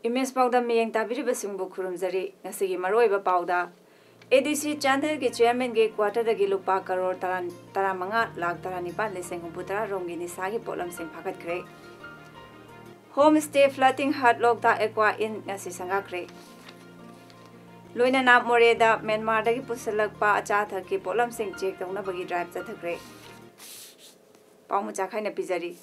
Immense Paodam miyeng tabiri basungbu kurumzari ngasigi maroiba pauda ADC Chandel ke chairman ke quarter dagi lupa karor taramanga lakh taranipan leseng humputara rongi nisagi polam sing phakat kre homestay flooding hard lokta aqua in ngasi sanga kre loina na moreda Myanmar dagi pusalakpa acha thaki polam sing check tawna bagi drive chathakre paumu chakhai na pizari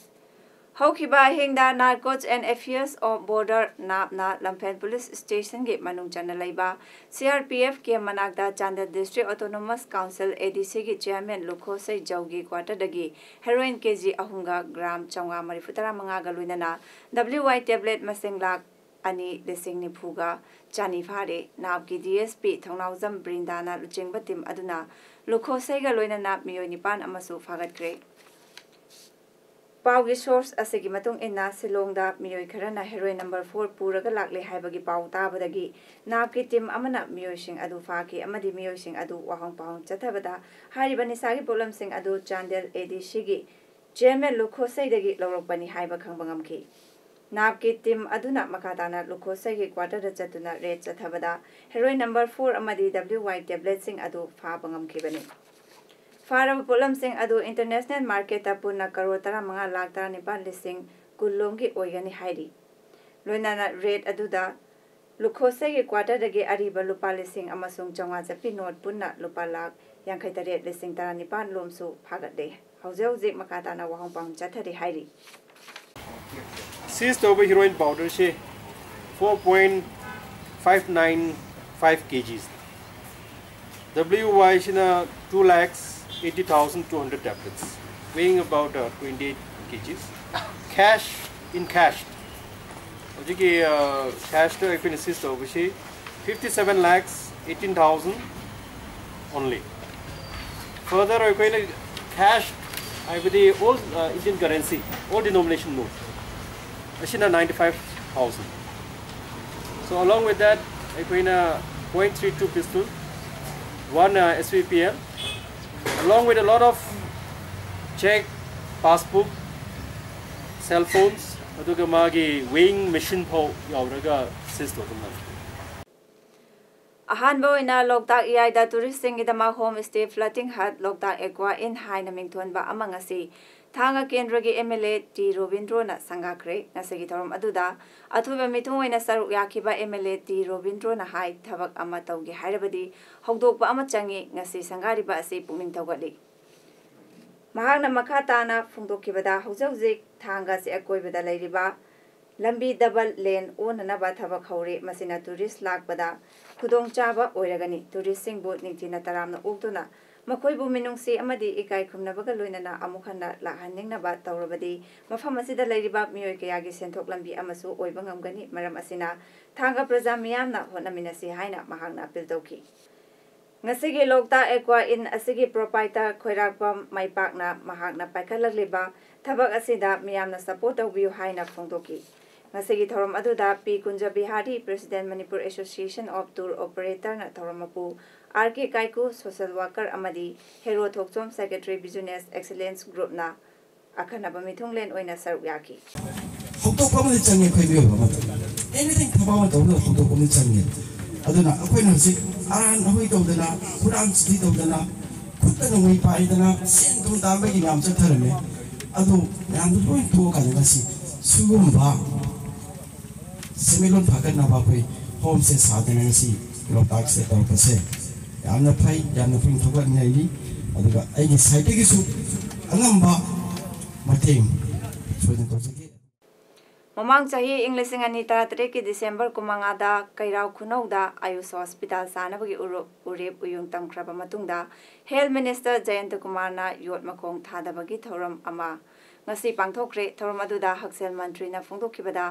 Haukiba hingda Narcotics and Affairs of Border Napna Lampen Police Station ge manung chanalaiba CRPF ke manakda Chandel District Autonomous Council ADC ge chairman Lukho Sai Jaugi quarter dagi heroin kg ahunga gram chonga marifutara manga galuinana WY tablet masing lak ani lesing ni phuga chani phare napki DSP thongnauzam Brindana luchingba tim aduna Lukho Sai ga loinana miyoi nipan amasu phagat kre Paugi source asegi matung inna silongda miyoi kharana heroin number 4 puraga lakle haibagi pau tabadagi napki tim amana miyoi sing adu faki amadi miyoi sing adu wahang pau chathabada haribani sagi polam sing adu Chandel ADC gi chairman Lukho Sai dagi lawrokbani haiba khangbangam ki napki tim aduna makatana Lukho Sai gi quarter da chatuna red chathabada heroin number 4 amadi WY tablet sing adu fa bangam ki bani Farab polam sing adu international market apuna karo tara mga lakh tara nipan lising kulongi oigani hairi. Loina na rate aduda Lukho Sai ge quarter dagi ariba lupa lising amasung chonga japi note punna lupa lakh yang kai tare lising tara nipan lomsu phagat de. Haujau zik makata na wahong pang chathari hairi. Seized over heroin powder she 4.595 kgs. WY shina 2,80,200 tablets, weighing about 28 kgs. Cash in cash. Cash to if insist over she 57,18,000 only. Further, I cash I with the old Indian currency, old denomination note. Ashina 95,000. So along with that, I .32 pistol, one SVPL, along with a lot of check, passbook, cell phones, aduga magi weighing machine po yauraga system. Ahanbo ina lokta iyaida touristing idama homestay flooding hut lokta aqua in high na mingthon ba amangasi thanga kendragi MLA T Robindro na sangakre nasagi thorom aduda athuba mithung oina saru yakiba MLA T Robindro na hai thabak ama tawgi hairabadi hogdokba ama changi ngasi sangariba asi puming tawgali mahakna makhata na phungdokibada hojauzik thanga se akoibada leiriba lambi double lane onanaba thabak hore masina tourist lakbada khudong chaba oiragani tourist singbu ningtina taramna uktuna Makoibu minungsi amadi ikai khumnabaga loinana amukhana lakhanningnaba tawrabadi mafam asida leiriba miyoi kayagi senthok lambi amasu oiba ngamgani maram asina thanga praja miyamna honaminasi haina mahakna appeal tawki ngasigi lokta aqua in asigi proprietor khoirakpam maipakna mahakna paikhalakliba thabak asida miyamna support tawbiyu haina phongdoki ngasigi thorom aduda P Kunja Bihari President Manipur Association of Tour Operator na thoromapu RK Kaiku Social Worker Amadi Hero Thokchom Secretary Business Excellence Group na akhanaba mithunglen oina saruk yaki hoktokamni change khoibiyo bama anything thabawa tawna hoktokamni change aduna akoina si aran hoi tawdana puran sti tawdana khutta ngai paidana sen dum dambe gi nam chatharame adu yam du loi to kana si sugumba semilon phakan na ba koi home se sadana si loktak se taw pase yamna phai yamna phing thokak ngai aduga ai site gi su angamba mateng soden to sake Mamang chahi English ngani taratare ki December kumangada kairau khunauda Ayush Hospital sanabagi urep uyung tamkraba matungda Health Minister Jayant Kumar na yot makong thadabagi thoram ama ngasi pangthokre thorom aduda haksel mantri na phongdokhibada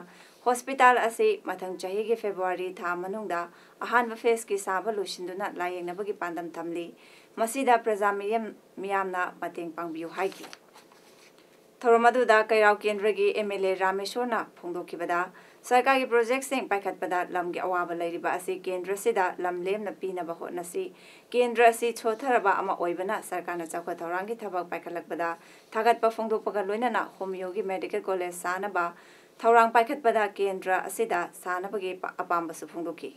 hospital asi mathang chahi gi February tha manungda ahan phase ki saba lusinduna layeng nabagi pandam thamli masida praja miyamna mateng pangbiu haiki thorom aduda kairau kendragi MLA Rameshwarna phongdokhibada सरकारी project Singh पाइखतपदा लमगे अवाब लैरिबा असि केंद्र सिदा लमलेमना पीनबा होटनसी केंद्र असि छोथरबा अमा ओइबना सरकारना चौखा थौरांगी थबक पाइखलकपदा थागतपा फोंदोकपगा लोइनना होमियोगी medical college सानबा थौरांग पाइखतपदा केंद्र असिदा सानबगे अपामबसु फोंदोकी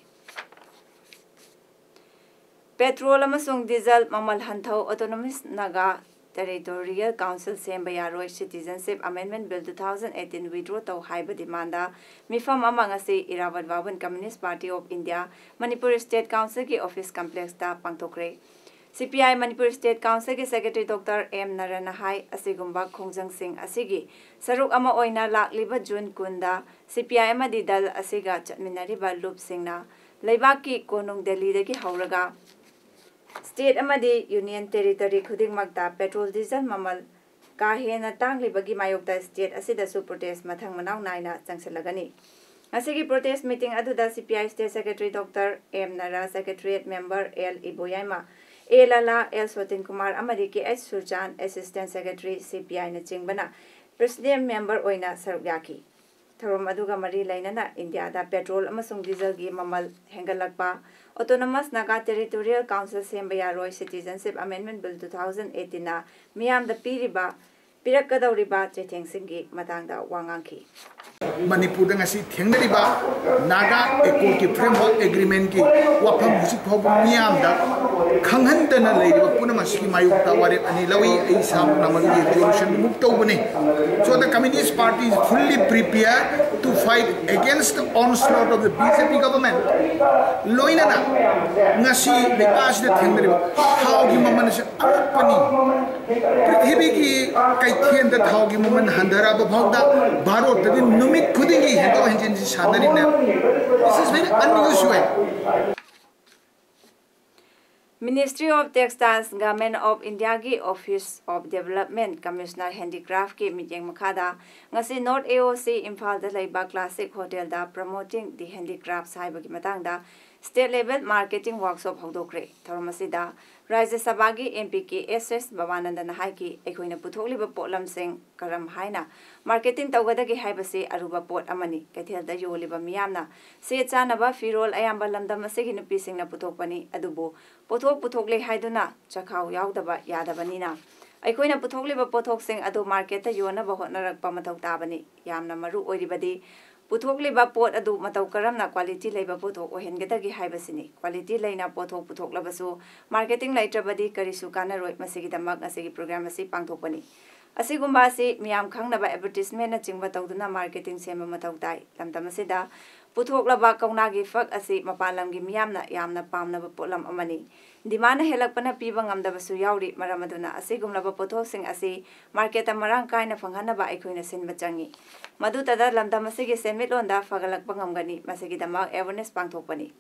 पेट्रोल अमसुंग डीजल ममल हंथौ autonomous Naga Territorial Council Semba Yaroi Citizenship Amendment Bill 2018 withdraw to haiba demanda mifam amang ase Irawan Wawan Communist Party of India Manipur State Council ki office complex ta pangtokre CPI Manipur State Council ki Secretary Dr. M Naranahai asigumba khongjang singh asigi saruk ama oina lakliba June kunda CPI amadi dal asiga chatminariba loop singna leibak ki konung Delhi dagi hauraga State amadi Union Territory khuding magta petrol diesel mamal ka hena tanglibagi mayokta state asida su protest mathang manaw naina changsalagani asigi protest meeting aduda CPI State Secretary Dr. M Nara Secretariat Member L Iboyaima Elala L Sotin Kumar amadi ki H Surjan Assistant Secretary CPI na chingbana President Member oina sarugyaki thorom aduga mari lainana India da petrol amasung diesel gi mamal hengalakpa Autonomous Naga Territorial Council Semba Yaroi Citizenship Amendment Bill 2018 na miyam da pirakadauriba chetheng singgi matangda wangangki Manipur dang asi thengnariba Naga Eco ki framework agreement ki wafam husik phob miyam da khanghandana leiriba punamasi mayukta warep ani lawi ai sam namagi resolution muk tawbane so the Communist Party is fully prepared to fight against the onslaught of the BJP government loinana ngasi bepas de thengnariba how gi maman se apani prithvi ki kaithien da thau gi maman handara ba phawda bharot da numit khudingi hendo henjin si sadarina this is very unusual Ministry of Textiles Government of India ki Office of Development Commissioner Handicraft ki meeting makhada ngasi North AOC Imphal da laiba Classic Hotel da promoting the handicrafts haiba ki matang da state level marketing workshop hodokre thoramasida Rajya Sabha ki MP ki SS Bhavananda Nahai ki ekhoina puthokliba potlam sing karam haina marketing tawgada ki haibase aruba pot amani kaithel da yoliba miyamna se chanaba firol ayamba lamdam asegi nupi singna puthokpani adubu puthokle haiduna chakhau yaudaba yadabanina aikhoina puthokliba pothok sing adu market ta yona ba hotnarakpa mathau tabani yamna maru oiribadi puthokliba pot adu matau karamna quality leiba pothok ohengedagi haibasini quality leina pothok puthoklabasu marketing laitrabadi karisu kanaroi masigi damak asigi program asi pangthokpani asigumba asi miyam khangnaba advertisement na chingba tawduna marketing sema mathau tai lamdamasida puthokla kauna gi fak asi mapalam gi miyamna yamna pamna potlam amani dimana helakpana piba ngamdabasu yauri maramaduna asigumlaba pothosing asi market amarang kaina fanghana ba aikhoina sinba changi madu tada lamdamasigi semitlonda fagalakpa ngamgani masigi dama awareness pangthokpani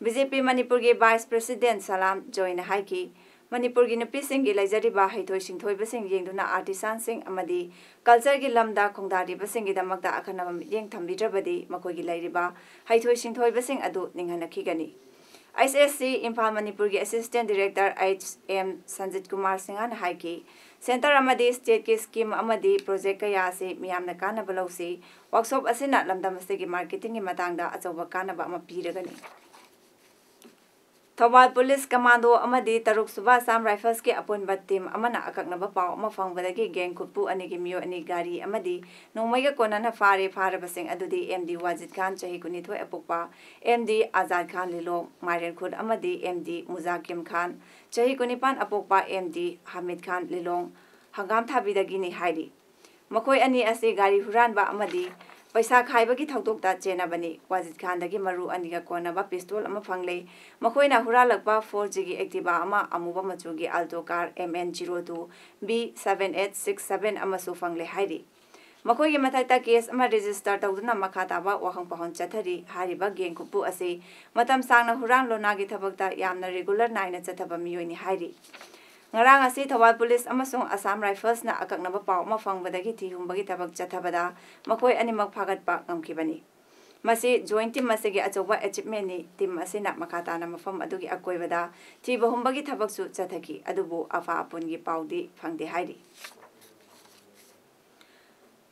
BJP Manipur gi Vice President Salam Join Haiki Manipur gi nupi sing gi laijariba haithoi singthoi basing yengduna artisan sing amadi culture gi lamda khongdari basing gi damakta akhanaba mityeng thambidrabadi makoi gi lairiba haithoi singthoi basing adu ninghana khigani ISSC Imphal Manipur gi Assistant Director HM Sanjit Kumar Singhan Haiki Center amadi state ki scheme amadi project kaya se miyamna kanaba lawsi workshop asina lamdamase gi marketing gi matangda achoba kanaba ama piragani Thawal Police Commando amadi Taruk Suba Sam Rifles ki apunba team amana akaknaba paw ama fangbadagi gang khutpu anigi miyo ani gari amadi nongmaiga konana fare basing adudi MD Wajid Khan chahi kunithoi apukpa MD Azad Khan lilo Marian Khud amadi MD Muzakim Khan chahi kunipan apukpa MD Hamid Khan lilong hangam thabidagi ni hairi makoi ani ase gari huranba amadi paisa khaibagi thawdokta chenabani Wajid Khan dagi maru aniga konaba pistol ama phangle makoina huralakpa 4G gi Activa ama amuba machugi Alto car MN02 B7867 ama su phangle hairi makoi gi mathakta case ama register tawduna makhataba wahang pahon chathari hariba geng kupu ase matam sangna hurang lona gi thabakta yamna regular naina chathaba miyoi ni hairi ngarang asi Thawal Police amasung Assam Rifles na akaknaba paw mafangbadagi thihum tabak chathabada makoi animak phagatpa ngamkibani masi joint team masigi achoba achievement ni team asina makata na mafam adugi akoibada thiba humbagi thabak su chathaki adubu afa apungi pawdi phangde hairi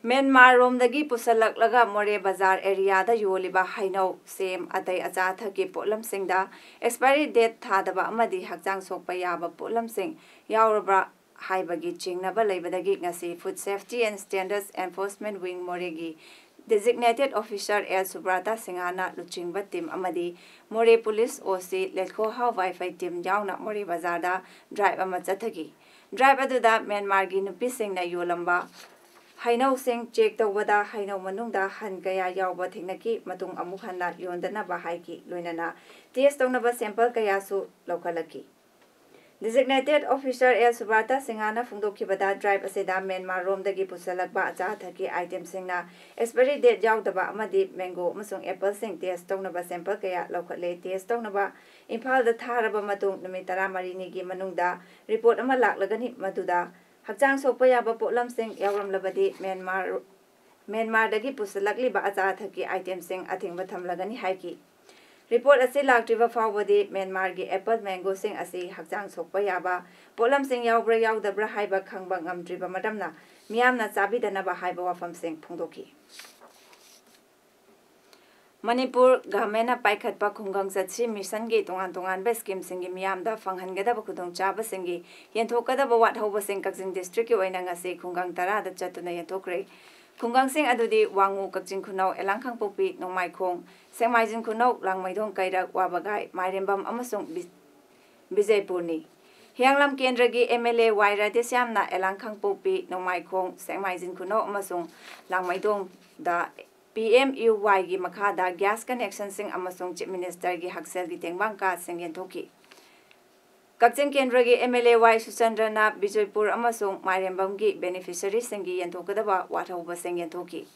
Myanmar romdagi pusalaklaga More Bazar area da yoliba hainau sem atai acha thaki polam singda expiry date thadaba amadi hakjang sokpa yaba polam sing yaurabra haibagi chingnaba leibadagi ngasi Food Safety and Standards Enforcement Wing Moregi designated officer El Subrata Singana luchingba team amadi More Police OC Letko How Wi-Fi team yauna More Bazar da drive ama chathagi drive aduda Myanmar gi nupi singna yolamba Hainau sing check tawada hainau manungda han kaya yawba thingnaki matung amuk hanna yondana bahaiki loinana test tawnaba sample kaya su lokalaki designated officer El Subrata Singana phungdokhibada drive aseda Myanmar romdagi pusalakba acha thaki item singna expiry date yawdaba amadi mango amasung apple sing test tawnaba sample kaya lokhale test tawnaba Imphal da tharaba matung numit 13 ni gi manungda report ama laklagani maduda Hakjang sokpa yaba polam sing yawramlabadi Myanmar dagi pusalakli ba acha thaki item sing athingba thamlagani haiki report ase laktriba fawbadi Myanmar gi apple mango sing ase hakjang sokpa yaba polam sing yawbra yawdabra haiba khangba ngamdriba madamna miyamna chabidana ba haiba wafam sing phungdoki Manipur government paikhatpa khunggang chatsi mission gi tongan scheme singi miyamda fanghangada khudong chaba singi yenthokada ba wat hoba sing Kakjing district ki oina ngase khunggang tara da chatuna yenthokre khunggang sing adudi wangu Kakjing khunau elangkhang popi nongmai khong sengmaijin khunau langmaidong kairak wabagai mairembam amasung Bijaypurni Hianglam Kendra gi MLA Waira Desyamna elangkhang popi nongmai khong sengmaijin khunau amasung langmaidong da PMUY gi makhada gas connection sing amasung chief minister gi haksel gi tengbang ka singyen thoki Kakjing Kendra gi MLA Y Suchandrana Bijaypur amasung Mairembam gi beneficiary singi yenthokadaba wathoba singyen thoki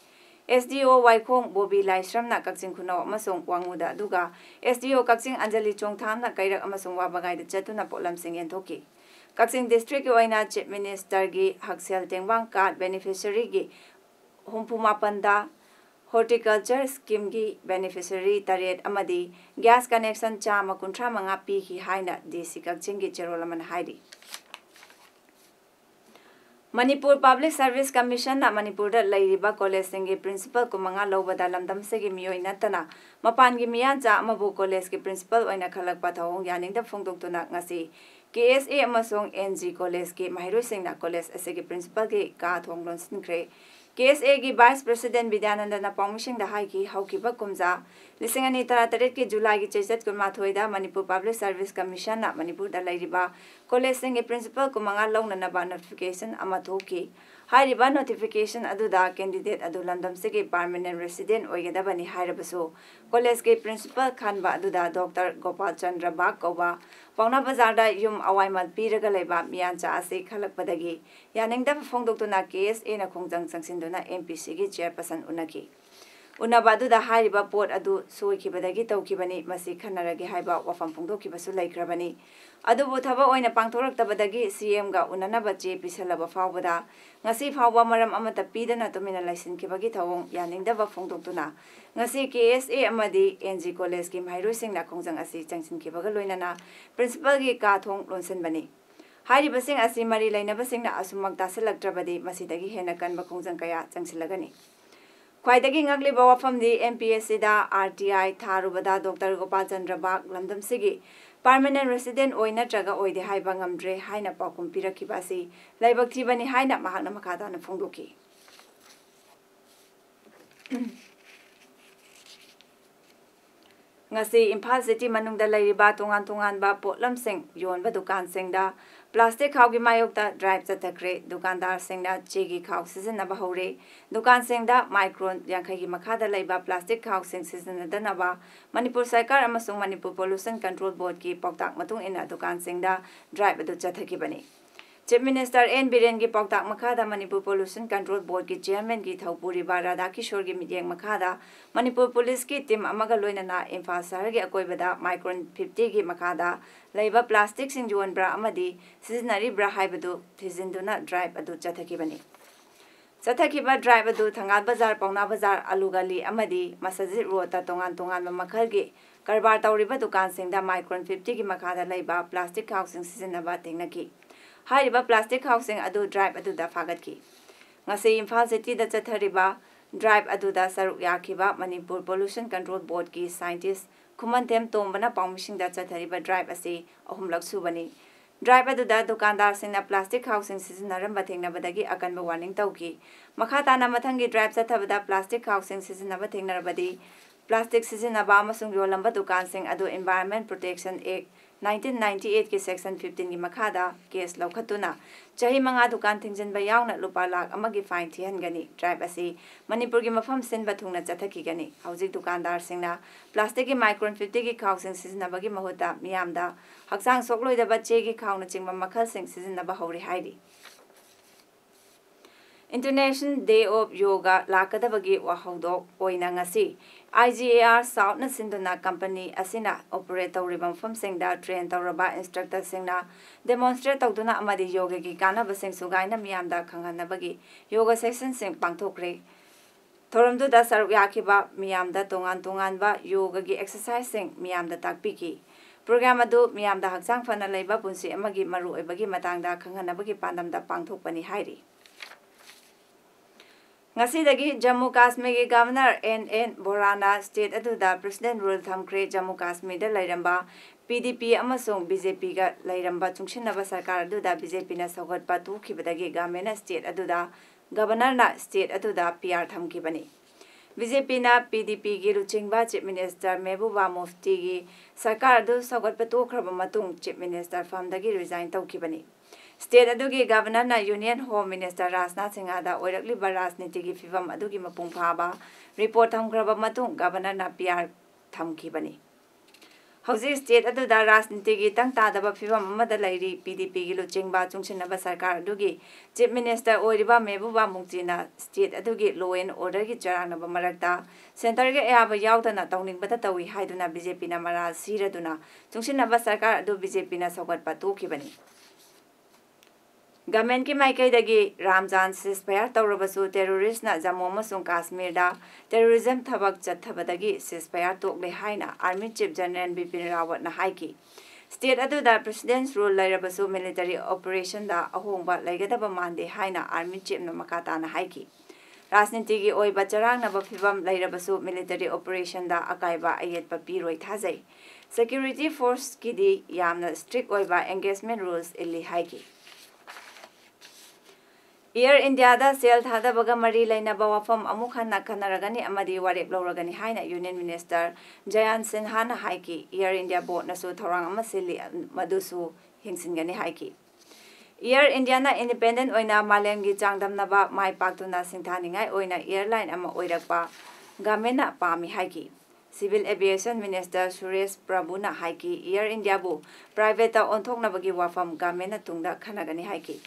SDO Waikhong Bobi Laisramna Kakjing Khunau amasung Wanguda duga SDO Kakjing Anjali Chongthamna kairak amasung wabagai da chatuna polam singyen thoki Kakjing district gi oina chief minister gi haksel tengbang ka beneficiary gi humpumapanda Horticulture scheme gi beneficiary taret amadi gas connection chama kuntra manga pi hi haina DC Kakjing gi cherolaman haidi Manipur Public Service Commission na Manipur da lairiba college singi principal kumanga lobada lamdam segi miyoi natana mapan gi miyan cha amabu college gi principal oina khalakpa thawong yaning da phongdoktuna ngasi KSA amasong NG college gi mahiroi singna college asegi principal gi ka thonglon sinkre KSA gi Vice President Vidyananda na permission da hai ki haukiba kumja lisingani tara ki July gi chesat kurmathoi da Manipur Public Service Commission na Manipur da lairiba college singi principal kumanga longna na ba notification ama thoki hairiba notification aduda candidate adu landam sigi permanent resident oigedabani hairabasu college gi principal khanba aduda Dr. Gopal Chandra Bag koba Pauna Bazar da yum awaimat piraga leiba miyancha ase khalakpadagi yaningda phongdoktuna KSA na khongjang changsinduna MPC gi chairperson unaki unabadu da hairiba pot adu soikibadagi tawkibani masi khanaragi haiba wafam phongdokibasu laikrabani adubu thaba oina pangthoraktabadagi CM ga unanaba che pisalaba fawbada ngasi fawba maram amata pidana tumina laisin-kibagi thawong yaningda phongdoktuna ngasi KSA amadi NG college ki mairoi singna khongjang asi changsin-kibaga loinana principal gi ka thong lonsen bani hairiba sing asi mari lainaba singna asumak tasalaktrabadi masidagi hena kanba khongjang kaya changsilagani Kwaidagi ngagliba wafamdi MPSC da RTI tharubada Dr. Gopal Chandra Bag lamdam sigi permanent resident oina traga oide haiba ngamdre haina pakum pirakibasi laibak thibani haina mahakna makhada na phongdoki ngasi Imphal City manungda lairiba tongan ba potlam sing yonba dukan singda plastic khawgi mayokta drive chatakre dukandar singda chegi khaw sizinaba hore dukan singda micron yankhagi makhada laiba plastic khaw sing sizinadana Manipur Sarkar amasung Manipur Pollution Control Board ki poktak matung ina dukan singda drive adu chathaki bani Chief Minister N. Biren ki pautak makada Manipur Pollution Control Board ki Chairman ki Thaupuri Barada Kishore ki midyeng makada Manipur Police ki team amaga loinana Imphal Sahar ki akoibada Micron 50 ki makada laiba plastic sing juan bra amadi sizinari bra haibadu thizinduna drive adu chathakibani. Chathakiba drive adu Thangal Bazar Pauna Bazar Alugali amadi Masajid Road ta tongan mamakal ki karbar tawriba dukan singda Micron 50 ki makada laiba plastic housing sizinaba tingnaki. Hariba plastic housing adu drive adu da fagat ki. Ngasi Imphal City da chathariba drive adu da saruk yakiba Manipur Pollution Control Board ki scientist Kumantem Tombana Pamishing da chathariba drive ase ahumlak subani. Drive adu da dukandar singna plastic housing sizinaramba thengnabadagi akanba warning tawki. Makhata na mathangi drive chathabada plastic housing sizinaba thengnarabadi plastic sizinaba amasung yolamba dukan sing adu Environment Protection Act 1998 ki section 15 ki makhada case laukhatuna chahi manga dukan thingjinba yauna lupa lakh amagi fine thihangani drive ase Manipur ki mafam sinba thungna chathaki gani hauji dukandar singna plastic ki Micron 50 ki housing sizinabagi mahuta miyamda haksang sokloi da bache ki khawna chingba makhal sing sizinaba hori hairi. International Day of Yoga lakadabagi wahodok oina ngasi IGAR South na sinduna company asina operate tawriba mafam singda train tawraba instructor singna demonstrate tawduna amadi yoga ki kanaba sing sugaina miyamda khanghanabagi yoga session sing pangthokre thoramdu da saruk yakiba miyamda tongan ba yoga gi exercise sing miyamda takpiki program adu miyamda haksang fana leiba punsi amagi maru oibagi matangda khanghanabagi pandamda pangthokpani hairi. Ngasidagi Jammu Kashmir ki Governor N. Borana State aduda President Rule Thamkre Jammu Kashmir da lairamba PDP amasung BJP ga lairamba chungshinaba sarkar aduda BJP na saugotpa tukhibadagi Gamena State aduda Governor na State aduda PR thamkibani. BJP na PDP gi luchingba Chief Minister Mehbooba Mufti gi sarkar adu saugotpa tukhraba matung Chief Minister famdagi resign tawkibani. State adugi Governor na Union Home Minister Rajnath Singh ada oirakli barajniti gi fivam adugi mapung phaba report thamgraba matung Governor na PR thamkibani. Hauji state aduda rajniti gi tang tadaba fivam amada lairi PDP gi luchingba chungsinaba sarkar adugi Chief Minister oiriba Mehbooba Mufti na state adugi law and order gi charangnaba marakta center ge ayaba yaudana tawningbada tawi haiduna BJP na maral siraduna chungsinaba sarkar adu BJP na saugotpa tukibani. Government ki maikai dagi Ramjan ceasefire tawrabasu terrorist na Jammu amasung Kashmir da terrorism thabak chathabadagi ceasefire tokle haina Army Chief General Bipin Rawat na haiki. State aduda President's rule lairabasu military operation da ahongba laigadaba mande haina Army Chief na makata na haiki. Rajniti gi oiba charang na bafibam lairabasu military operation da akaiba ayetpa piroi thajai. Security force ki di yamna strict oiba engagement rules illi haiki. Air India da sel thada baga mari laina bawafam amukhan na khanaragani amadi warep loragani haina Union Minister Jayant Sinha na haiki Air India board na su thorang amasili madusu hingsingani haiki. Air India na independent oina malemgi changdamnaba mai paktuna singthaningai oina airline ama oirakpa gamena pami haiki. Civil Aviation Minister Suresh Prabhu na haiki Air India bu private ta onthoknabagi wafam gamena tungda khanagani haiki.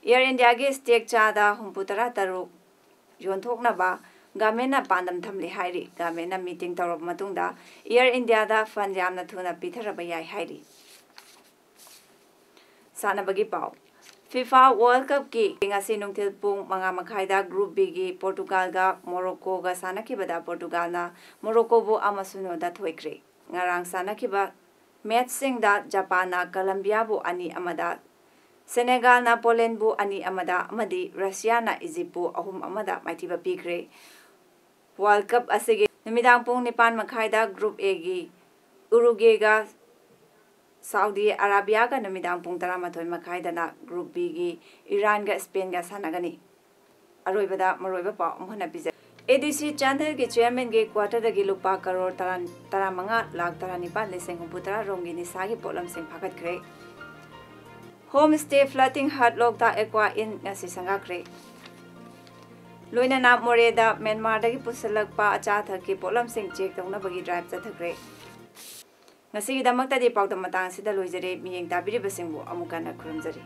Air India gi stake chada humputara taru yonthoknaba gamena pandam thamli hairi gamena meeting tawrab matungda Air India da fund yamna thuna pitharaba yai hairi. Sanabagi pau FIFA World Cup ki ngasi nungthil pung manga makhaida group B gi Portugal ga Morocco ga sanakibada Portugal na Morocco bu amasuno da thoikre ngarang sanakiba match sing da Japan na Colombia bu ani amada Senegal na Poland bu ani amada amadi Russia na Egypt bu ahum amada maitiba pikre. World Cup asige numidang pung nipan makhaida group A gi Uruguay ga Saudi Arabia ga numidang pung taramathoi makhaida na group B gi Iran ga Spain ga sanagani. Aroibada maroiba pa umhana biza. ADC Chandler ki chairman ge quarter da gi lupa crore taramanga lakh taranipa leseng humputara rongi ni sagi polam sing phagat kre. Homestay flooding hut lokta ekwa in ngasi sangakre. Loina na moreda Myanmar dagi pusalakpa acha thaki polam sing check tawna bagi drive chathakre. Ngasi damakta di paudam matang sida loijare miyeng tabiri basingbu amukana khurumjari.